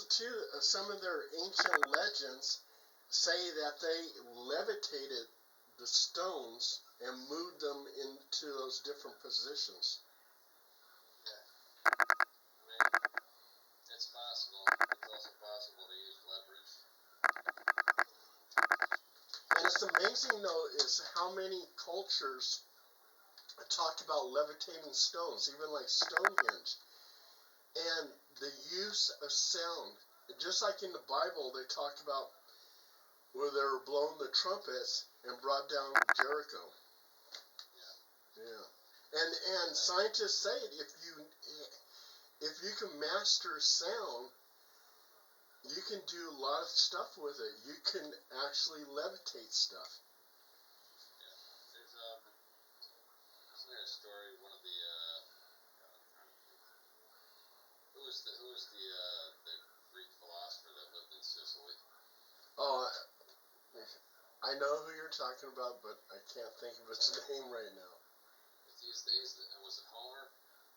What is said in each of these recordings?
also too, some of their ancient legends say that they levitated the stones and moved them into those different positions. Yeah. I mean, it's possible. It's also possible to use leverage. And it's amazing, though, is how many cultures talked about levitating stones, even like Stonehenge. And the use of sound, just like in the Bible, they talk about where they were blowing the trumpets and brought down Jericho. Yeah. And scientists say if you can master sound, you can do a lot of stuff with it. You can actually levitate stuff. Yeah. Isn't there a story? One of the who was the Greek philosopher that lived in Sicily? Oh, I know who you're talking about, but I can't think of his name right now. Was it Homer?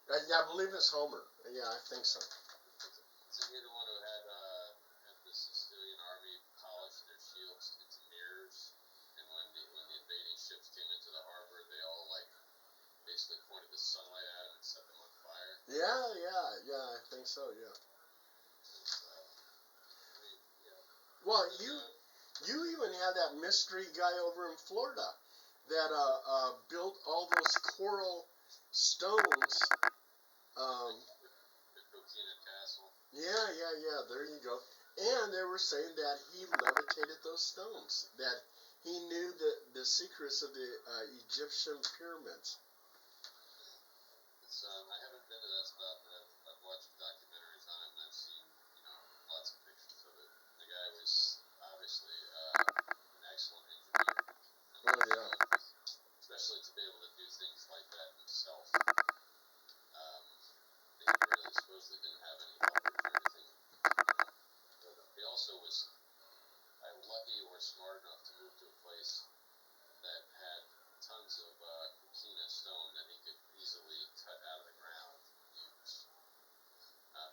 Yeah, I believe it's Homer. Yeah, I think so. Isn't he the one who had the Sicilian army polish their shields into mirrors, and when the invading ships came into the harbor, they all basically pointed the sunlight at them and set them on fire? Yeah, I think so, yeah. Well, you even had that mystery guy over in Florida that built all those coral stones. The Coquina Castle. Yeah, there you go. And they were saying that he levitated those stones, that he knew the secrets of the Egyptian pyramids. I haven't been to that spot, but I've watched documentaries on it, and I've seen lots of pictures of it. The guy was obviously an excellent engineer. Oh yeah. Especially to be able to do things like that himself. He really supposedly didn't have any help or anything. He also was lucky or smart enough to move to a place that had tons of coquina stone that he could easily cut out of the ground and use.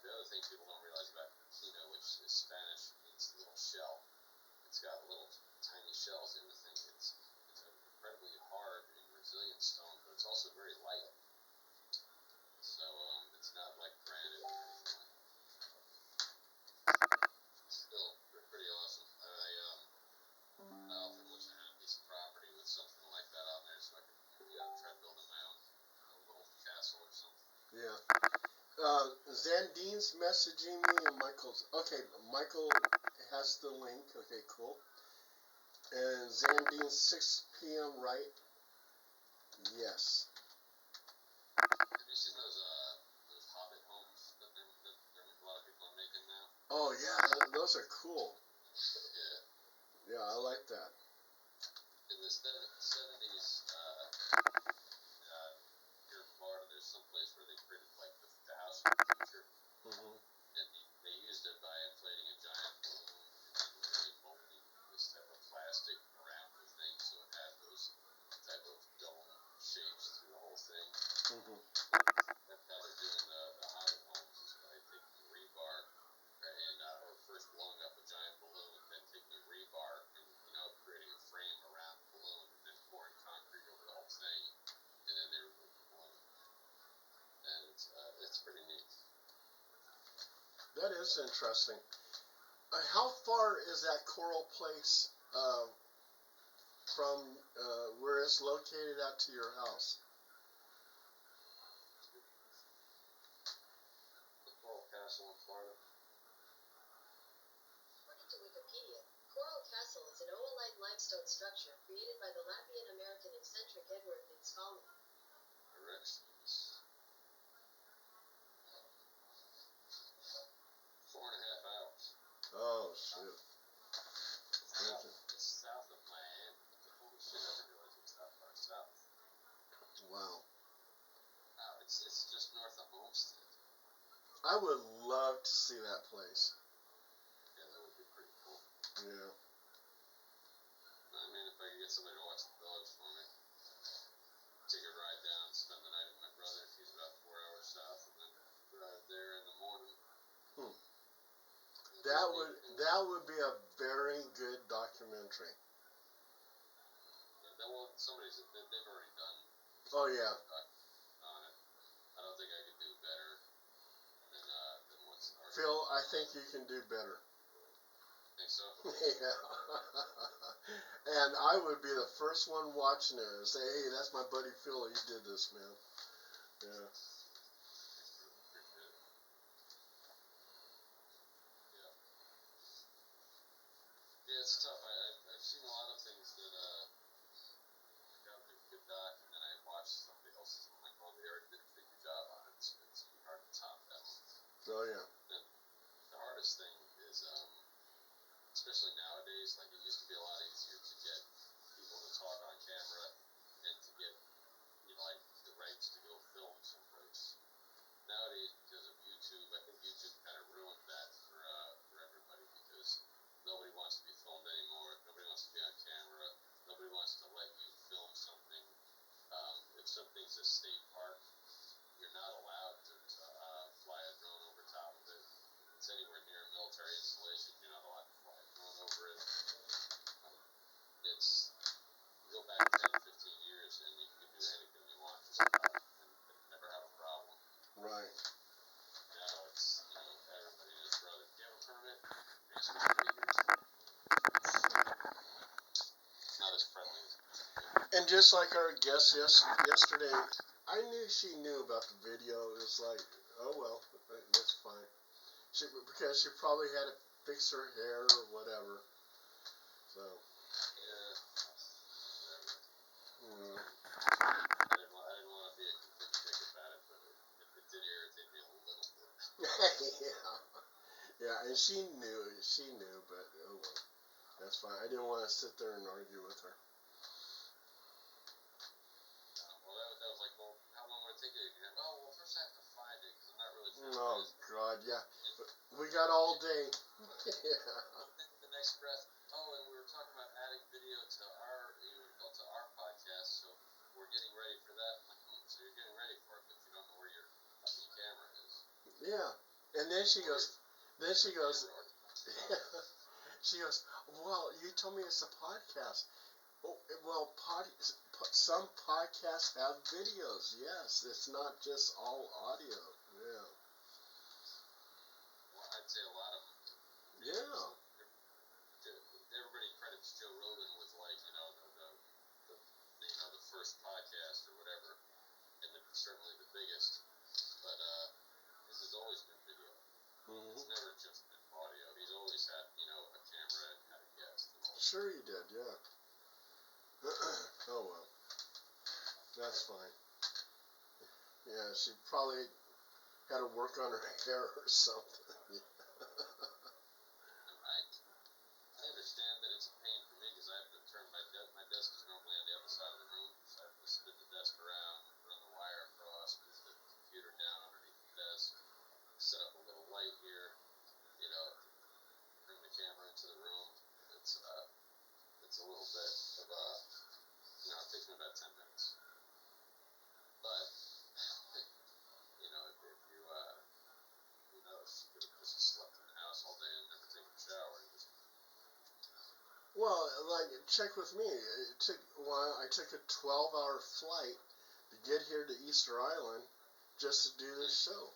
The other thing people don't realize about coquina, which is Spanish, means little shell. It's got little tiny shells in the thing. It's an incredibly hard and resilient stone, but it's also very light. So it's not like granite or anything like that. Still pretty awesome. I often wish I had a piece of property with something like that on there, so I could try building my own little castle or something. Yeah. Zandine's messaging me and Michael has the link. Okay, cool. And Zandine 6 p.m. right? Yes. Have you seen those Hobbit homes that a lot of people are making now? Oh yeah, those are cool. Yeah. Yeah, I like that. In the 70s, here in Florida, there's some place where they created the house of the future. Mm-hmm. And they used it by inflating a giant balloon and then literally molding this type of plastic around the thing, so it had those type of dome shapes through the whole thing. Mm-hmm. That's how they're doing the Hobbit homes, is by taking rebar or first blowing up a giant balloon, then taking rebar and creating a frame around the balloon, and then pouring concrete over the whole thing, and then they remove the balloon. And it's pretty neat. That is interesting. How far is that coral place from where it's located out to your house? The Coral Castle in Florida. According to Wikipedia, Coral Castle is an oolite limestone structure created by the Latvian-American eccentric Edward Nitzkalny. Directions. 4.5 hours. Oh, shoot. It's south of Miami. Holy shit, I didn't realize it was that far south. Wow. It's just north of Homestead. I would love to see that place. Yeah, that would be pretty cool. Yeah. I mean, if I could get somebody to watch the dogs for me. Take a ride down, spend the night with my brother. He's about 4 hours south, and then drive there in the morning. that would be a very good documentary. Yeah, well, they've already done. Oh yeah. On it. I don't think I could do better than what's already. Phil, I think you can do better. Think so? Yeah. And I would be the first one watching it and say, hey, that's my buddy Phil. He did this, man. Yeah. Yeah, it's tough. I've seen a lot of things that got a good doc, and then I watched somebody else's. I'm like, oh, they already did a pretty good job on it. It's hard to top that one. Oh yeah. And the hardest thing is, especially nowadays, like it used to be a lot easier to get people to talk on camera and to get, like the rights to go film someplace. Nowadays, because of YouTube, I think YouTube kind of ruined that for everybody because nobody wants to be filmed anymore. Nobody wants to be on camera. Nobody wants to let you film something. If something's a state park, you're not allowed to fly a drone over top of it. If it's anywhere near a military installation, you're not allowed to fly a drone over it. You go back 10, 15 years and you can do anything you want just about and never have a problem. Right. Now it's, everybody and his brother. Do you have a permit? It's not as friendly as it used to be. And just like our guest yesterday, I knew she knew about the video. It was like, oh well, that's fine. Because she probably had to fix her hair or whatever. So. Yeah. Whatever. Mm. I didn't want to be a complete dick about it, but it did irritate me a little bit. Yeah. Yeah, and she knew, but oh well. That's fine. I didn't want to sit there and argue with her. Well, that was like, well, how long would it take you? Oh, well, first I have to find it because I'm not really sure. Oh, God, yeah. But we got all day. Yeah. The next breath, and we were talking about adding video to our podcast, so we're getting ready for that. I'm like, so you're getting ready for it, but you don't know where your fucking camera is. Yeah. And then she goes, she goes, well, you told me it's a podcast. Oh, well, some podcasts have videos. Yes, it's not just all audio. Yeah. Well, I'd say a lot of them. Yeah. Everybody credits Joe Rogan with the first podcast or whatever, and certainly the biggest. But his has always been video. Mm-hmm. It's never just been audio. He's always had a camera and had a guest. Sure, he did. Yeah. Oh well, that's fine. Yeah, she probably had to work on her hair or something. I understand that it's a pain for me because I have to turn my desk is normally on the other side of the room, so I have to spin the desk around, run the wire across, move the computer down underneath the desk, set up a little light here, bring the camera into the room. It's a little bit of it takes me about 10 minutes. But if you who knows, you could have just slept in the house all day and never taken a shower. Well, like, check with me. I took a 12-hour flight to get here to Easter Island just to do this show.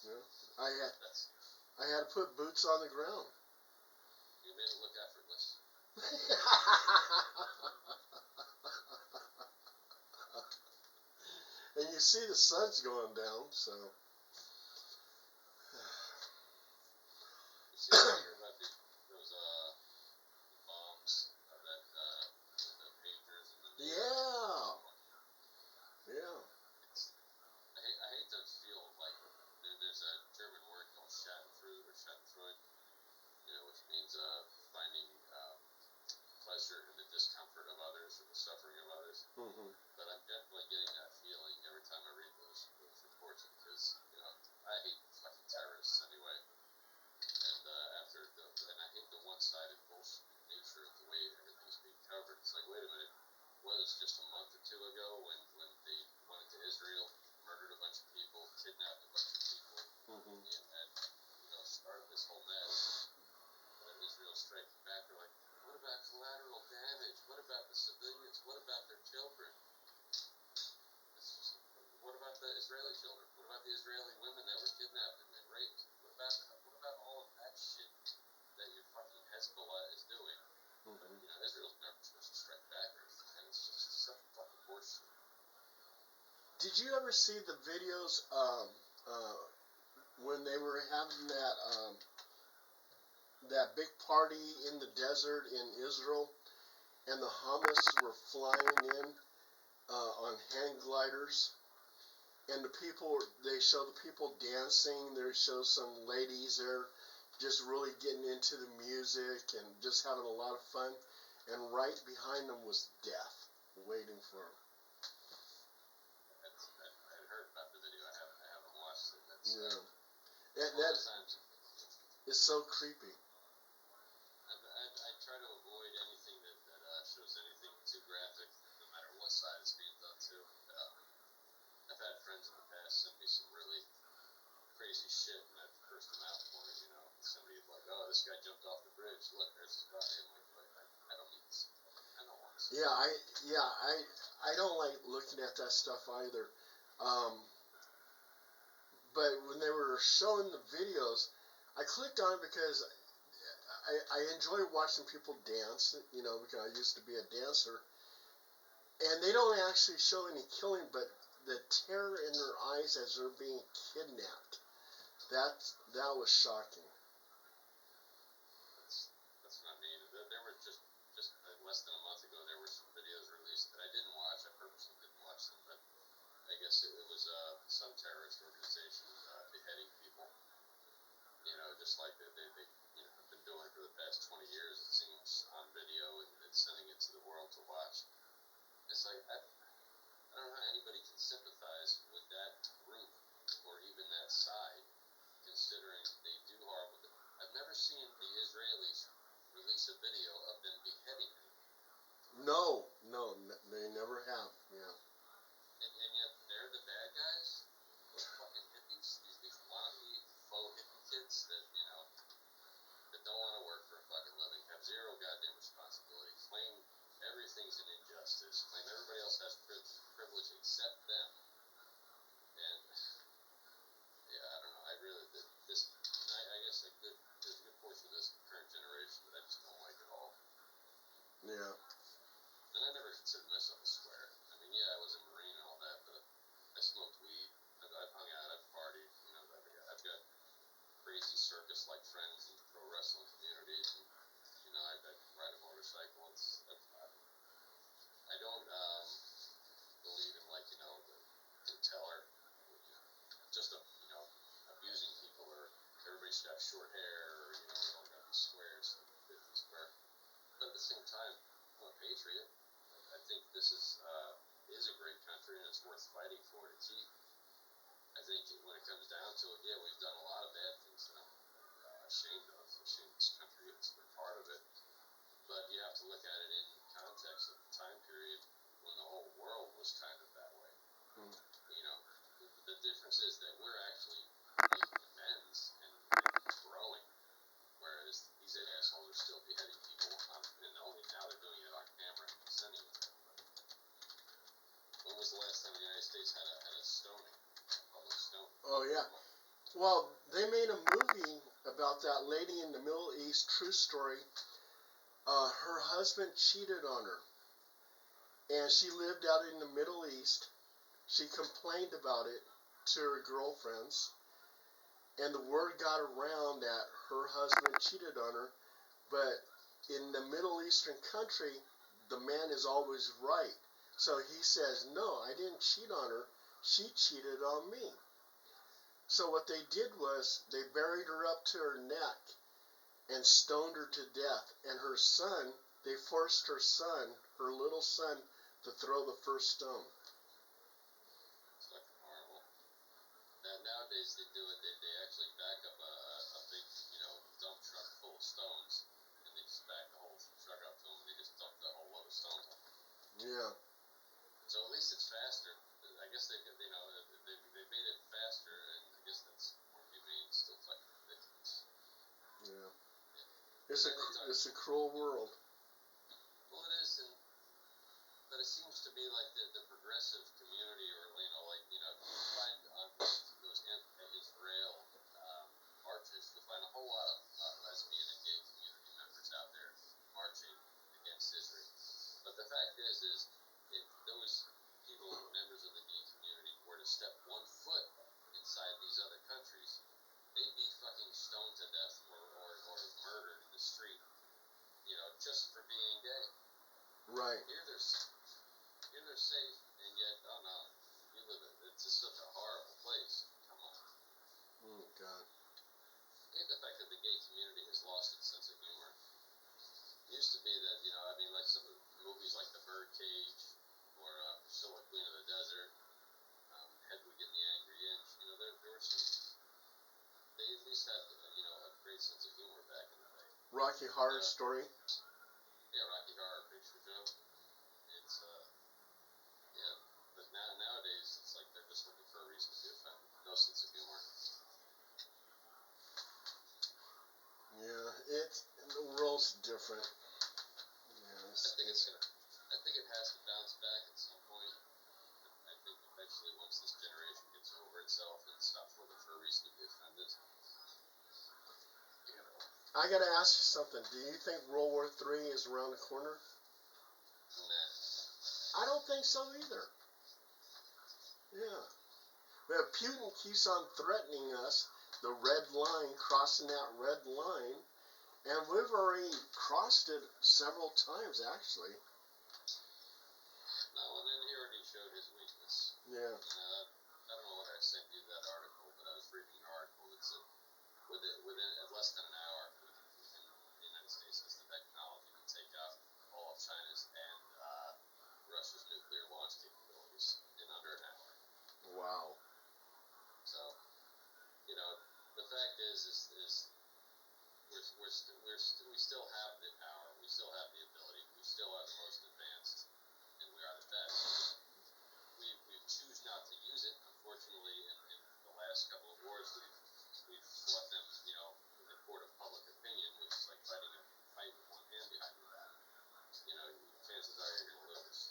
Yeah. I had to put boots on the ground. You made it look effortless. And you see the sun's going down, so. You see, I hear about those bombs that the pagers and the Yeah. I hate to feel like there's a German word called Schadenfreude or Schadenfreude, which means finding pleasure in the discomfort of others or the suffering of others. Mm-hmm. But I'm definitely getting that feeling every time I read those reports because I hate fucking terrorists anyway. And and I hate the one-sided bullshit nature of the way everything's being covered. It's like, wait a minute, was just a month or two ago when they went into Israel, murdered a bunch of people, kidnapped a bunch of people, Mm-hmm. and started this whole Did you ever see the videos when they were having that big party in the desert in Israel, and the Hamas were flying in on hang gliders, and they show the people dancing. They show some ladies there just really getting into the music and just having a lot of fun, and right behind them was death waiting for them. I had heard about the video. I haven't watched it. That's, Yeah, that times is so creepy. I try to avoid anything that shows anything too graphic, no matter what side it's being done to. I've had friends in the past send me some really crazy shit, and I've cursed them out for it. You know, somebody's like, "Oh, this guy jumped off the bridge. Look, there's his body." I'm like, I don't need this. I don't want this. I don't like looking at that stuff either. But when they were showing the videos, I clicked on it because I enjoy watching people dance. You know, because I used to be a dancer. And they don't actually show any killing, but the terror in their eyes as they're being kidnapped. That was shocking. That's what I mean. There were just less than a month ago, there were some videos released that I didn't watch. I purposely didn't watch them, but I guess it was some terrorist organization beheading people. You know, just like they have been doing for the past 20 years, it seems, on video and sending it to the world to watch. It's like I don't know how anybody can sympathize with that group or even that side, considering they do horrible. I've never seen the Israelis release a video of them beheading anyone. No, they never have. Yeah. And yet they're the bad guys. Those fucking hippies, these wannabe faux hippie kids that that don't want to work for a fucking living, have zero goddamn responsibility, claim everything's an injustice, claim everybody else has privilege except them. And yeah, I don't know. I really I guess there's a good portion of this current generation that I just don't like at all. Yeah. And I never considered myself a square. I mean, yeah, I was a Marine and all that, but I smoked weed. I've hung out. I've partied. You know, I've got crazy circus-like friends in the pro wrestling communities, and I ride a motorcycle. I don't believe in the teller, just abusing people, or everybody should have short hair, or we all got to be squares, 50 square. But at the same time, I'm a patriot. I think this is a great country, and it's worth fighting for to keep. I think when it comes down to it, yeah, we've done a lot of bad things that I'm ashamed of. Ashamed this country has been part of it. But you have to look at it in context of the time period when the whole world was kind of that way. Mm. The difference is that we're actually making amends and growing, whereas these assholes are still beheading people, and only now they're doing it on camera and sending it to everybody. When was the last time the United States had a stoning, a public stoning? Oh yeah. Well, they made a movie about that lady in the Middle East. True story. Her husband cheated on her, and she lived out in the Middle East. She complained about it to her girlfriends, and the word got around that her husband cheated on her. But in the Middle Eastern country, the man is always right. So he says, "No, I didn't cheat on her. She cheated on me." So what they did was they buried her up to her neck and stoned her to death. And her son, they forced her little son, to throw the first stone. It's fucking horrible. Nowadays they do it. They actually back up a big dump truck full of stones, and they just back the whole truck up to them, and they just dump the whole load of stones on them. Yeah. So at least it's faster. I guess they made it faster, and I guess that's more humane. Still fucking ridiculous. Yeah. It's a cruel world. Well, it is, but it seems to be like the progressive community, or you find on those Israel marches, you'll find a whole lot of lesbian and gay community members out there marching against Israel. But the fact is those people, members of the gay community, Rocky Horror Story. Yeah, Rocky Horror Picture Show. It's yeah, but nowadays it's like they're just looking for a reason to be offended. No sense of humor. Yeah, the world's different. Yes. I think it has to bounce back at some point. I think eventually, once this generation gets over itself and stops looking for a reason to be offended, you know. I gotta ask you something. Do you think World War III is around the corner? Nah. I don't think so either. Yeah. But Putin keeps on threatening us, the red line, crossing that red line, and we've already crossed it several times, actually. No, and then he already showed his weakness. Yeah. I don't know what I sent you that article, but I was reading an article that said within less than an hour, the United States has the technology to take out all of China's and Russia's nuclear launch capabilities in under an hour. Wow. So, you know, the fact is we still have the power, we still have the ability, we still are the most advanced, and we are the best. We choose not to use it. Unfortunately, in the last couple of wars, we've fought them, you know, in the court of public opinion, which is like fighting a fight with one hand behind your back. You know, chances are you're going to lose.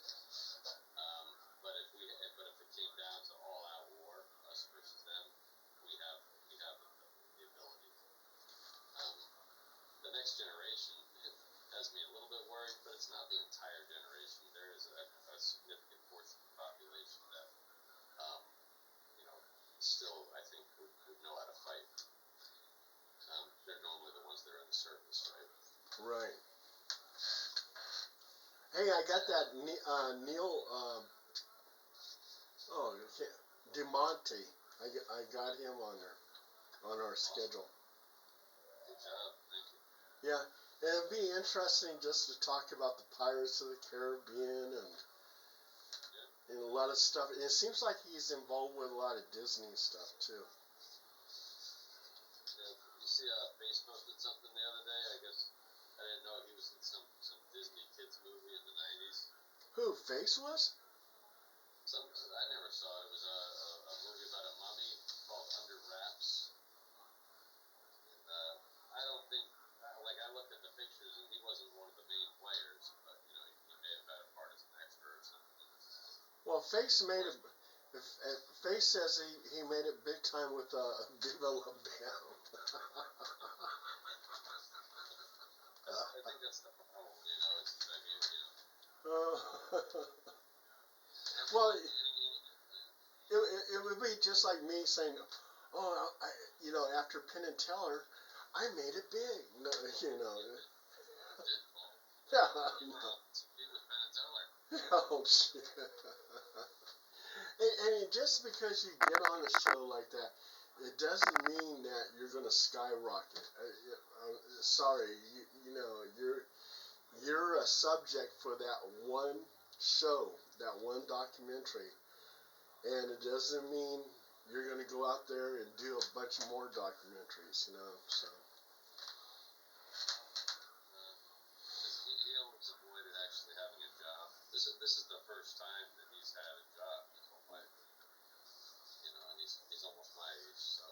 But if it came down to all-out war, us versus them, we have the ability. The next generation has me a little bit worried, but it's not the entire generation. There is a significant portion of the population that, you know, still I think would know how to fight. They're normally the ones that are in the service, right? Right. Hey, I got that Neil. DeMonte. I got him on our schedule. Good job, thank you. Yeah, and it'd be interesting just to talk about the Pirates of the Caribbean and a lot of stuff. It seems like he's involved with a lot of Disney stuff too. Yeah, you see, Face posted something the other day. I guess I didn't know he was in some Disney kids movie in the '90s. Who, Face was? I never saw it. It was a movie about a mummy called Under Wraps. And I don't think, I looked at the pictures and he wasn't one of the main players, but, you know, he may have had a part as an extra or something. Well, Face made it. Face says he made it big time with Viva La Bam. I think that's the problem, you know, it's that, you know. Well, it would be just like me saying, "Oh, after Penn and Teller, I made it big." No, you know. Yeah. Oh shit. And just because you get on a show like that, it doesn't mean that you're going to skyrocket. Sorry, you're a subject for that one show, that one documentary, and it doesn't mean you're going to go out there and do a bunch more documentaries, you know. So. He almost avoided actually having a job. This is the first time that he's had a job his whole life. You know, and he's almost my age, so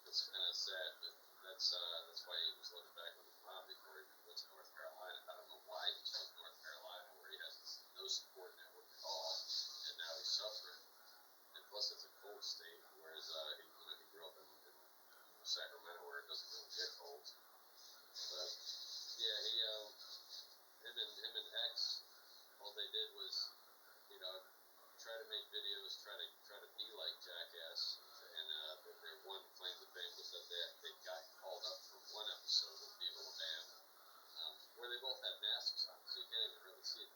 it's kind of sad. But that's why he was living back with his mom before he went to North Carolina. I don't know why he chose North Carolina, where he has no support network at all, and now he's suffering. And plus, it's a cold state, whereas he grew up in Sacramento, where it doesn't really get cold. But yeah, him and X, all they did was, you know, try to make videos, try to be like Jackass, and their one claim to fame was that they got called up for one episode of Viva La Bam, where they both had masks on, so you can't even really see them.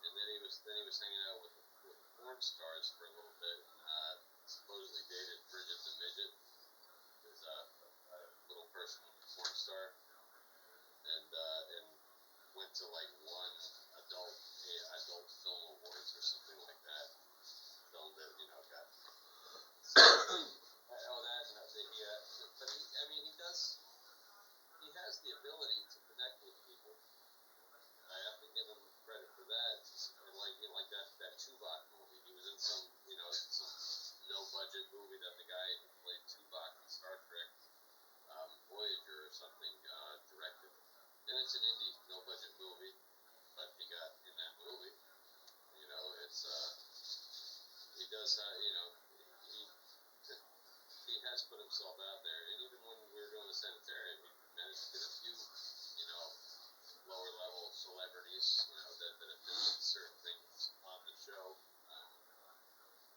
And then he was hanging out with porn stars for a little bit, and supposedly dated Bridget the Midget, who's a little person porn star, and went to like one adult film awards or something like that. Film that got. But he has the ability does, he he has put himself out there, and even when we were doing the sanitarium, he managed to get a few, lower level celebrities, that have done certain things on the show.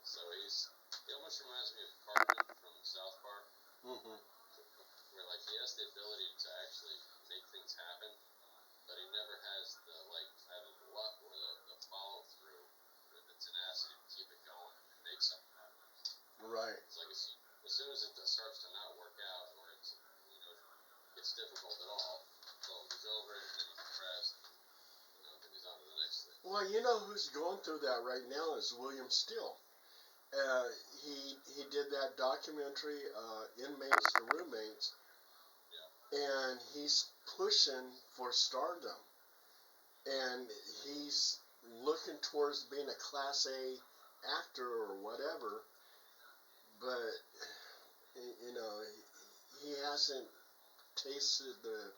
So he almost reminds me of Cartman from South Park, Mm-hmm. where like he has the ability to actually make things happen, but he never has the either the luck or the follow through or the tenacity to keep it going and make something happen. Right. It's like as soon as it starts to not work out or it's gets difficult at all, well, he's over it and then he's depressed and then he's on to the next thing. Well, you know who's going through that right now is William Steele. Uh, he did that documentary, Inmates to Roommates, Yeah. and he's pushing for stardom. And he's looking towards being a Class A actor or whatever, but he hasn't tasted the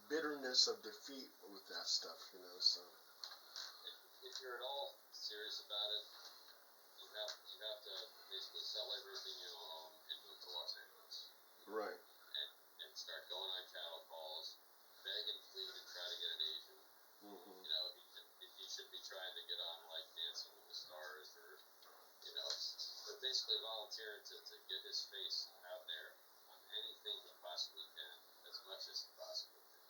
bitterness of defeat with that stuff, so. If you're at all serious about it, you have to basically sell everything you own and move to Los Angeles. Right. And start going on cattle calls, beg and plead and try to get an agent. Mm-hmm. He should be trying to get on like Dancing with the Stars or but basically volunteering to get his face out there on anything he possibly can, as much as he possibly can.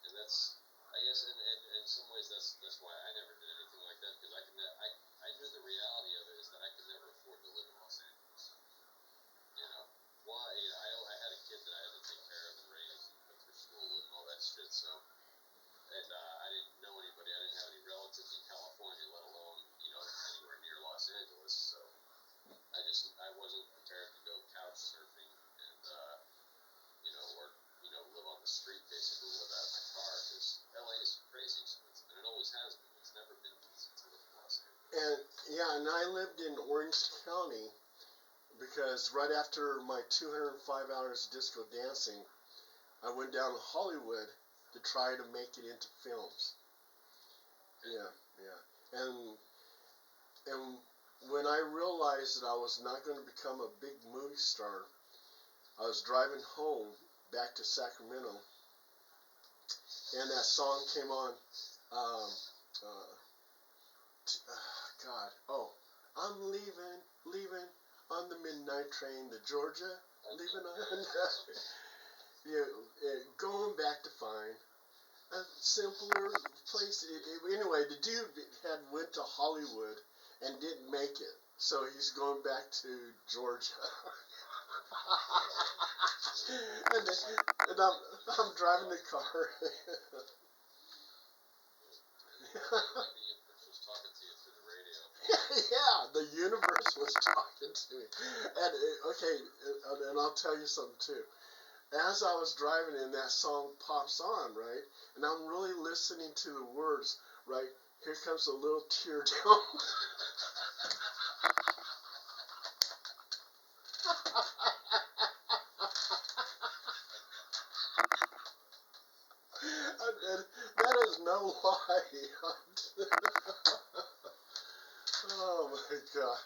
And that's, I guess, in some ways, that's why I never did anything like that, because I knew the reality of it is that I could never afford to live in Los Angeles. Why? I had a kid that I had to take care of and raise and put through school and all that shit. So, and I didn't know anybody. I didn't have any relatives in California, let alone anywhere near Los Angeles. So I wasn't prepared to go couch surfing and or live on the street basically without my car, because LA is crazy expensive, and it always has been. It's never been easy to live in Los Angeles. And yeah, and I lived in Orange County because right after my 205 hours disco dancing, I went down to Hollywood to try to make it into films. Yeah. And when I realized that I was not going to become a big movie star, I was driving home back to Sacramento, and that song came on. Um, uh, God, I'm leaving on the midnight train to Georgia, leaving on, going back to find a simpler place. Anyway, the dude had went to Hollywood and didn't make it, so he's going back to Georgia. and I'm driving the car. Yeah, the universe was talking to me. And and I'll tell you something too. As I was driving and that song pops on, right, and I'm really listening to the words, right, here comes a little tear down. And that is no lie. Oh my God.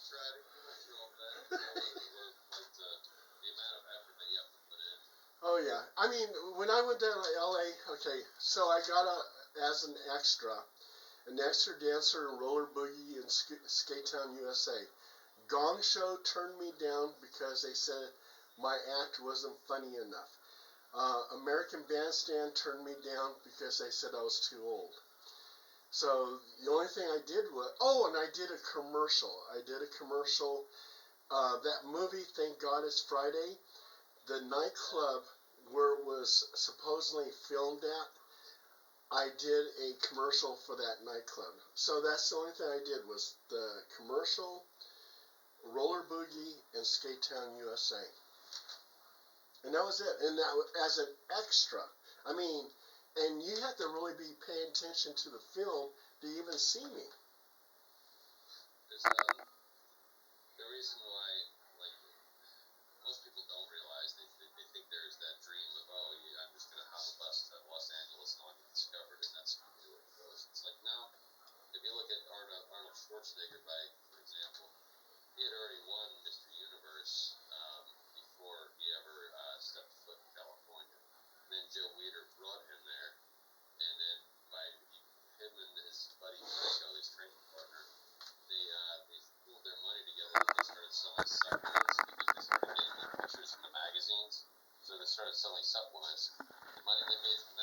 Try to control that. The amount of effort that you have to put in. Oh yeah. I mean, when I went down to LA, okay, so I got as an extra dancer in Roller Boogie in Skate Town, USA. Gong Show turned me down because they said my act wasn't funny enough. American Bandstand turned me down because they said I was too old. So the only thing I did was, and I did a commercial. That movie, Thank God It's Friday, the nightclub where it was supposedly filmed at, I did a commercial for that nightclub. So that's the only thing I did was the commercial, Roller Boogie, and Skate Town, USA. And that was it. And that as an extra. I mean, and you have to really be paying attention to the film to even see me. There's the reason why, like, most people don't realize they think there's that dream of, I'm just gonna hop a bus to Los Angeles and I'll get discovered, and that's gonna be where it goes. It's like, no. If you look at Arnold Schwarzenegger bike, for example, he had already won Mr. Universe before he ever stepped foot in California. And then Joe Weider brought him there, and then him and his buddy Franco, his training partner, they pooled their money together and they started selling supplements because they started getting the pictures in the magazines. So they started selling supplements. The money they made from